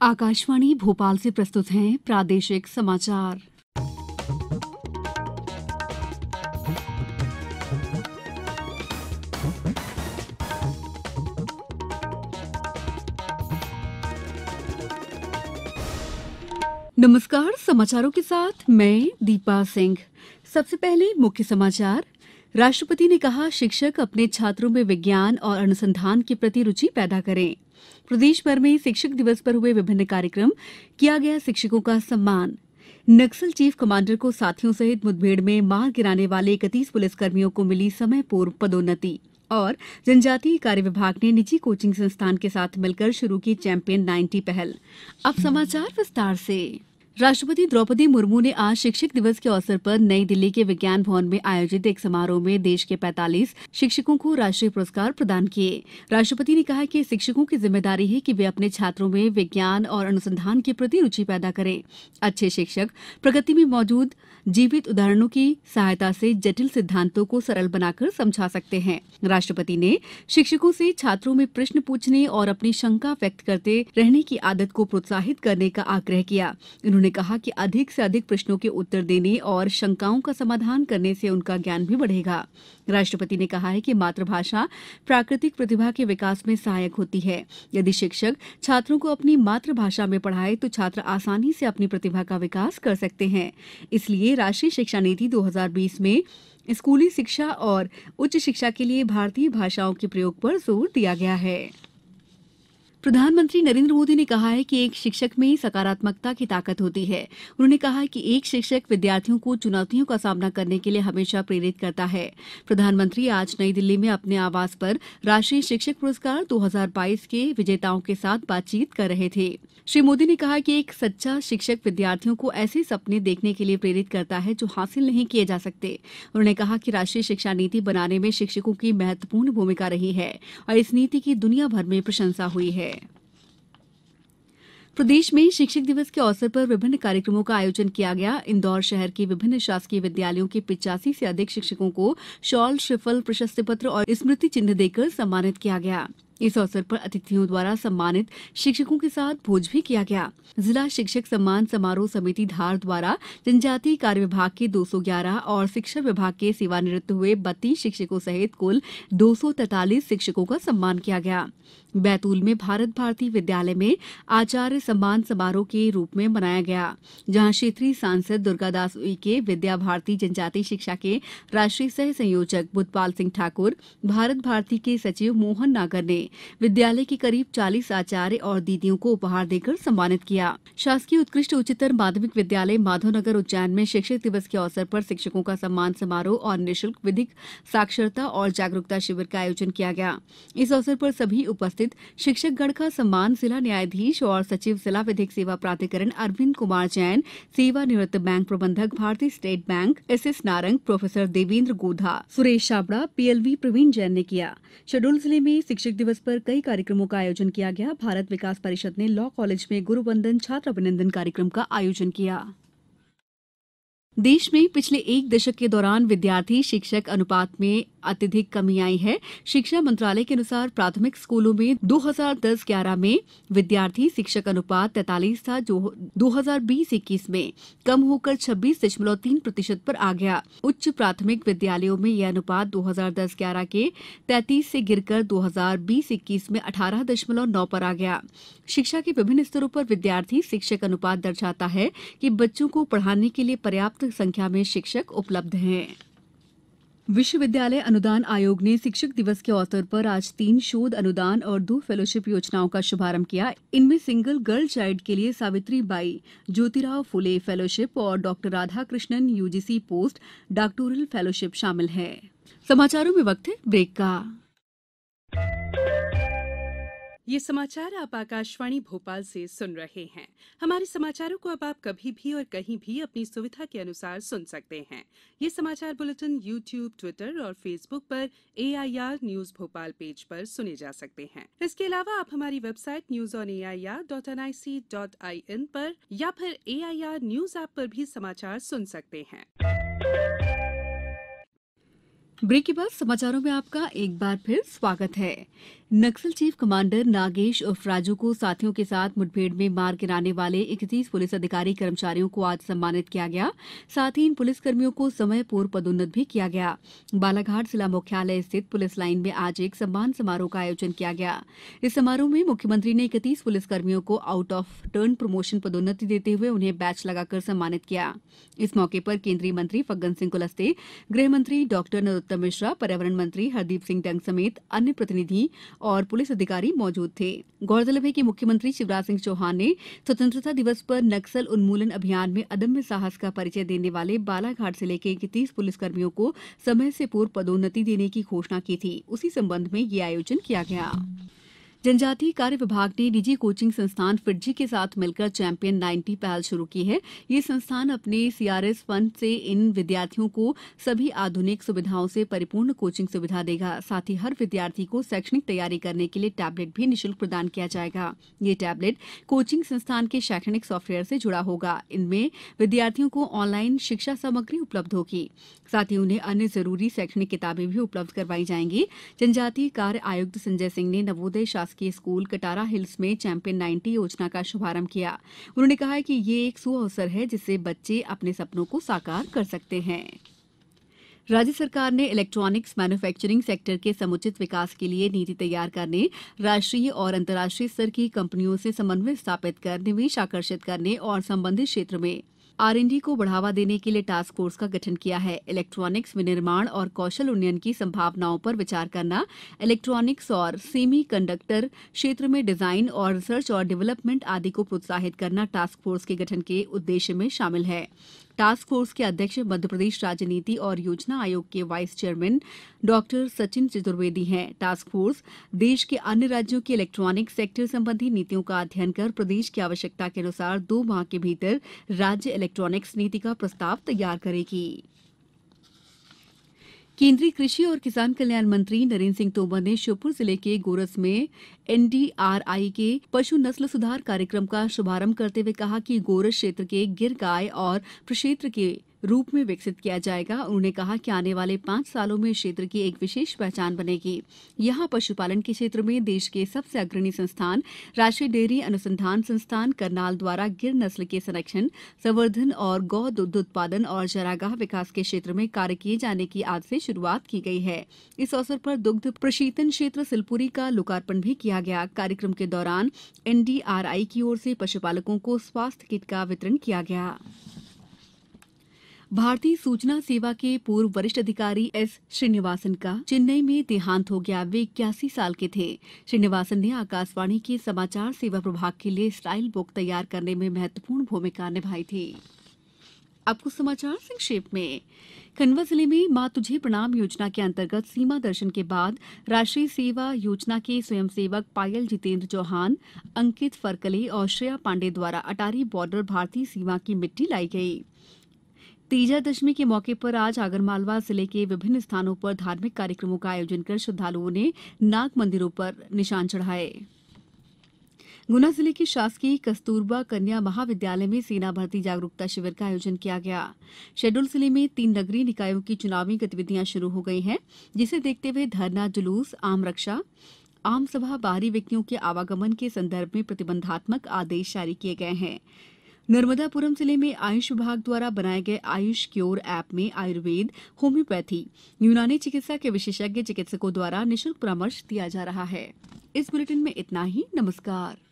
आकाशवाणी भोपाल से प्रस्तुत हैं प्रादेशिक समाचार। नमस्कार, समाचारों के साथ मैं दीपा सिंह। सबसे पहले मुख्य समाचार। राष्ट्रपति ने कहा, शिक्षक अपने छात्रों में विज्ञान और अनुसंधान के प्रति रुचि पैदा करें। प्रदेश भर में शिक्षक दिवस पर हुए विभिन्न कार्यक्रम, किया गया शिक्षकों का सम्मान। नक्सल चीफ कमांडर को साथियों सहित मुठभेड़ में मार गिराने वाले 31 पुलिसकर्मियों को मिली समय पूर्व पदोन्नति। और जनजातीय कार्य विभाग ने निजी कोचिंग संस्थान के साथ मिलकर शुरू की चैंपियन 90 पहल। अब समाचार विस्तार से। राष्ट्रपति द्रौपदी मुर्मू ने आज शिक्षक दिवस के अवसर पर नई दिल्ली के विज्ञान भवन में आयोजित एक समारोह में देश के 45 शिक्षकों को राष्ट्रीय पुरस्कार प्रदान किए। राष्ट्रपति ने कहा कि शिक्षकों की जिम्मेदारी है कि वे अपने छात्रों में विज्ञान और अनुसंधान के प्रति रुचि पैदा करें। अच्छे शिक्षक प्रकृति में मौजूद जीवित उदाहरणों की सहायता से जटिल सिद्धांतों को सरल बनाकर समझा सकते हैं। राष्ट्रपति ने शिक्षकों से छात्रों में प्रश्न पूछने और अपनी शंका व्यक्त करते रहने की आदत को प्रोत्साहित करने का आग्रह किया। उन्होंने कहा कि अधिक से अधिक प्रश्नों के उत्तर देने और शंकाओं का समाधान करने से उनका ज्ञान भी बढ़ेगा। राष्ट्रपति ने कहा है कि मातृभाषा प्राकृतिक प्रतिभा के विकास में सहायक होती है। यदि शिक्षक छात्रों को अपनी मातृभाषा में पढ़ाए तो छात्र आसानी से अपनी प्रतिभा का विकास कर सकते हैं। इसलिए राष्ट्रीय शिक्षा नीति 2020 में स्कूली शिक्षा और उच्च शिक्षा के लिए भारतीय भाषाओं के प्रयोग पर जोर दिया गया है। प्रधानमंत्री नरेंद्र मोदी ने कहा है कि एक शिक्षक में सकारात्मकता की ताकत होती है। उन्होंने कहा कि एक शिक्षक विद्यार्थियों को चुनौतियों का सामना करने के लिए हमेशा प्रेरित करता है। प्रधानमंत्री आज नई दिल्ली में अपने आवास पर राष्ट्रीय शिक्षक पुरस्कार 2022 के विजेताओं के साथ बातचीत कर रहे थे। श्री मोदी ने कहा कि एक सच्चा शिक्षक विद्यार्थियों को ऐसे सपने देखने के लिए प्रेरित करता है जो हासिल नहीं किए जा सकते। उन्होंने कहा कि राष्ट्रीय शिक्षा नीति बनाने में शिक्षकों की महत्वपूर्ण भूमिका रही है और इस नीति की दुनिया भर में प्रशंसा हुई है। प्रदेश में शिक्षक दिवस के अवसर पर विभिन्न कार्यक्रमों का आयोजन किया गया। इंदौर शहर के विभिन्न शासकीय विद्यालयों के 85 से अधिक शिक्षकों को शॉल, श्रीफल, प्रशस्ति पत्र और स्मृति चिन्ह देकर सम्मानित किया गया। इस अवसर पर अतिथियों द्वारा सम्मानित शिक्षकों के साथ भोज भी किया गया। जिला शिक्षक सम्मान समारोह समिति धार द्वारा जनजातीय कार्य विभाग के 211 और शिक्षा विभाग के सेवानिवृत्त हुए 32 शिक्षकों सहित कुल 243 शिक्षकों का सम्मान किया गया। बैतूल में भारत भारती विद्यालय में आचार्य सम्मान समारोह के रूप में मनाया गया, जहां क्षेत्रीय सांसद दुर्गादास उइके, विद्या भारती जनजातीय शिक्षा के राष्ट्रीय सह संयोजक बुद्धपाल सिंह ठाकुर, भारत भारती के सचिव मोहन नागर ने विद्यालय के करीब 40 आचार्य और दीदियों को उपहार देकर सम्मानित किया। शासकीय उत्कृष्ट उच्चतर माध्यमिक विद्यालय माधवनगर उज्जैन में शिक्षक दिवस के अवसर पर शिक्षकों का सम्मान समारोह और निःशुल्क विधिक साक्षरता और जागरूकता शिविर का आयोजन किया गया। इस अवसर पर सभी उपस्थित शिक्षक गण का सम्मान जिला न्यायाधीश और सचिव जिला विधिक सेवा प्राधिकरण अरविंद कुमार जैन, सेवानिवृत्त बैंक प्रबंधक भारतीय State Bank S Narang, professor Devendra Godha, Suresh Chhabra, PLV Praveen Jain ने किया। शहडोल जिले में शिक्षक दिवस पर कई कार्यक्रमों का आयोजन किया गया। भारत विकास परिषद ने लॉ कॉलेज में गुरुवंदन छात्र अभिनंदन कार्यक्रम का आयोजन किया। देश में पिछले एक दशक के दौरान विद्यार्थी शिक्षक अनुपात में अत्यधिक कमी आई है। शिक्षा मंत्रालय के अनुसार प्राथमिक स्कूलों में 2010-11 में विद्यार्थी शिक्षक अनुपात 43 था, जो 2020-21 में कम होकर 26.3% पर आ गया। उच्च प्राथमिक विद्यालयों में यह अनुपात 2010-11 के 33 से गिरकर 2020-21 में 18.9 पर आ गया। शिक्षा के विभिन्न स्तरों पर विद्यार्थी शिक्षक अनुपात दर्शाता है कि बच्चों को पढ़ाने के लिए पर्याप्त संख्या में शिक्षक उपलब्ध हैं। विश्वविद्यालय अनुदान आयोग ने शिक्षक दिवस के अवसर पर आज 3 शोध अनुदान और 2 फेलोशिप योजनाओं का शुभारंभ किया। इनमें सिंगल गर्ल चाइल्ड के लिए सावित्री बाई ज्योतिराव फुले फेलोशिप और doctor Radhakrishnan UGC post doctoral fellowship शामिल है। समाचारों में वक्त है ब्रेक का। ये समाचार आप आकाशवाणी भोपाल से सुन रहे हैं। हमारे समाचारों को अब आप कभी भी और कहीं भी अपनी सुविधा के अनुसार सुन सकते हैं। ये समाचार बुलेटिन YouTube, ट्विटर और फेसबुक पर AIR न्यूज भोपाल पेज पर सुने जा सकते हैं। इसके अलावा आप हमारी वेबसाइट newsonair.nic.in पर या फिर AIR न्यूज ऐप पर भी समाचार सुन सकते हैं। ब्रेक के बाद समाचारों में आपका एक बार फिर स्वागत है। नक्सल चीफ कमांडर नागेश उर्फ राजू को साथियों के साथ मुठभेड़ में मार गिराने वाले 31 पुलिस अधिकारी कर्मचारियों को आज सम्मानित किया गया। साथ ही इन पुलिसकर्मियों को समय पूर्व पदोन्नत भी किया गया। बालाघाट जिला मुख्यालय स्थित पुलिस लाइन में आज एक सम्मान समारोह का आयोजन किया गया। इस समारोह में मुख्यमंत्री ने 31 पुलिसकर्मियों को आउट ऑफ टर्न प्रमोशन पदोन्नति देते हुए उन्हें बैच लगाकर सम्मानित किया। इस मौके पर केंद्रीय मंत्री फग्गन सिंह कुलस्ते, गृह मंत्री डॉक्टर नरोत्तम मिश्रा, पर्यावरण मंत्री हरदीप सिंह डंग समेत अन्य प्रतिनिधि और पुलिस अधिकारी मौजूद थे। गौरतलब है कि मुख्यमंत्री शिवराज सिंह चौहान ने स्वतंत्रता दिवस पर नक्सल उन्मूलन अभियान में अदम्य साहस का परिचय देने वाले बालाघाट जिले के 31 पुलिसकर्मियों को समय से पूर्व पदोन्नति देने की घोषणा की थी। उसी संबंध में ये आयोजन किया गया। जनजातीय कार्य विभाग ने निजी कोचिंग संस्थान फिटजी के साथ मिलकर चैंपियन 90 पहल शुरू की है। ये संस्थान अपने सीआरएस फंड से इन विद्यार्थियों को सभी आधुनिक सुविधाओं से परिपूर्ण कोचिंग सुविधा देगा। साथ ही हर विद्यार्थी को शैक्षणिक तैयारी करने के लिए टैबलेट भी निःशुल्क प्रदान किया जाएगा। ये टैबलेट कोचिंग संस्थान के शैक्षणिक सॉफ्टवेयर से जुड़ा होगा। इनमें विद्यार्थियों को ऑनलाइन शिक्षा सामग्री उपलब्ध होगी। साथ ही उन्हें अन्य जरूरी शैक्षणिक किताबें भी उपलब्ध करवाई जाएंगी। जनजातीय कार्य आयुक्त संजय सिंह ने नवोदय शासकीय स्कूल कटारा हिल्स में चैंपियन 90 योजना का शुभारंभ किया। उन्होंने कहा कि ये एक सुअवसर है जिससे बच्चे अपने सपनों को साकार कर सकते हैं। राज्य सरकार ने इलेक्ट्रॉनिक्स मैन्युफैक्चरिंग सेक्टर के समुचित विकास के लिए नीति तैयार करने, राष्ट्रीय और अंतर्राष्ट्रीय स्तर की कंपनियों से समन्वय स्थापित कर निवेश आकर्षित करने और संबंधित क्षेत्र में R&D को बढ़ावा देने के लिए टास्क फोर्स का गठन किया है। इलेक्ट्रॉनिक्स विनिर्माण और कौशल उन्नयन की संभावनाओं पर विचार करना, इलेक्ट्रॉनिक्स और सेमी कंडक्टर क्षेत्र में डिजाइन और रिसर्च और डेवलपमेंट आदि को प्रोत्साहित करना टास्क फोर्स के गठन के उद्देश्य में शामिल है। टास्क फोर्स के अध्यक्ष मध्यप्रदेश राज्य नीति और योजना आयोग के vice chairman doctor Sachin Chaturvedi हैं। टास्क फोर्स देश के अन्य राज्यों की इलेक्ट्रॉनिक सेक्टर संबंधी नीतियों का अध्ययन कर प्रदेश की आवश्यकता के अनुसार 2 माह के भीतर राज्य इलेक्ट्रॉनिक्स नीति का प्रस्ताव तैयार करेगी। केंद्रीय कृषि और किसान कल्याण मंत्री नरेंद्र सिंह तोमर ने श्योपुर जिले के गोरस में एनडीआरआई के पशु नस्ल सुधार कार्यक्रम का शुभारंभ करते हुए कहा कि गोरस क्षेत्र के गिर गाय और प्रक्षेत्र के रूप में विकसित किया जाएगा। उन्होंने कहा कि आने वाले 5 सालों में क्षेत्र की एक विशेष पहचान बनेगी। यहाँ पशुपालन के क्षेत्र में देश के सबसे अग्रणी संस्थान राष्ट्रीय डेयरी अनुसंधान संस्थान करनाल द्वारा गिर नस्ल के संरक्षण, संवर्धन और गौ दुग्ध उत्पादन और चरागाह विकास के क्षेत्र में कार्य किए जाने की आज से शुरुआत की गई है। इस अवसर पर दुग्ध प्रशीतन क्षेत्र सिलपुरी का लोकार्पण भी किया गया। कार्यक्रम के दौरान एनडीआरआई की ओर से पशुपालकों को स्वास्थ्य किट का वितरण किया गया। भारतीय सूचना सेवा के पूर्व वरिष्ठ अधिकारी एस श्रीनिवासन का चेन्नई में देहांत हो गया। वे 81 साल के थे। श्रीनिवासन ने आकाशवाणी के समाचार सेवा प्रभाग के लिए स्टाइल बुक तैयार करने में महत्वपूर्ण भूमिका निभाई थी। अब कुछ समाचार संक्षेप में। खंडवा जिले में मां तुझे प्रणाम योजना के अंतर्गत सीमा दर्शन के बाद राष्ट्रीय सेवा योजना के स्वयंसेवक पायल जितेंद्र चौहान, अंकित फरकले और श्रेया पांडे द्वारा अटारी बॉर्डर भारतीय सीमा की मिट्टी लाई गई। तीजा दशमी के मौके पर आज आगरमालवा जिले के विभिन्न स्थानों पर धार्मिक कार्यक्रमों का आयोजन कर श्रद्धालुओं ने नाग मंदिरों पर निशान चढ़ाए। गुना जिले के शासकीय कस्तूरबा कन्या महाविद्यालय में सेना भर्ती जागरूकता शिविर का आयोजन किया गया। शहडोल जिले में 3 नगरीय निकायों की चुनावी गतिविधियां शुरू हो गई हैं, जिसे देखते हुए धरना, जुलूस, आम रक्षा, आम सभा, बाहरी व्यक्तियों के आवागमन के संदर्भ में प्रतिबंधात्मक आदेश जारी किए गए हैं। नर्मदापुरम जिले में आयुष विभाग द्वारा बनाए गए आयुष क्योर ऐप में आयुर्वेद, होम्योपैथी, यूनानी चिकित्सा के विशेषज्ञ चिकित्सकों द्वारा निःशुल्क परामर्श दिया जा रहा है। इस बुलेटिन में इतना ही। नमस्कार।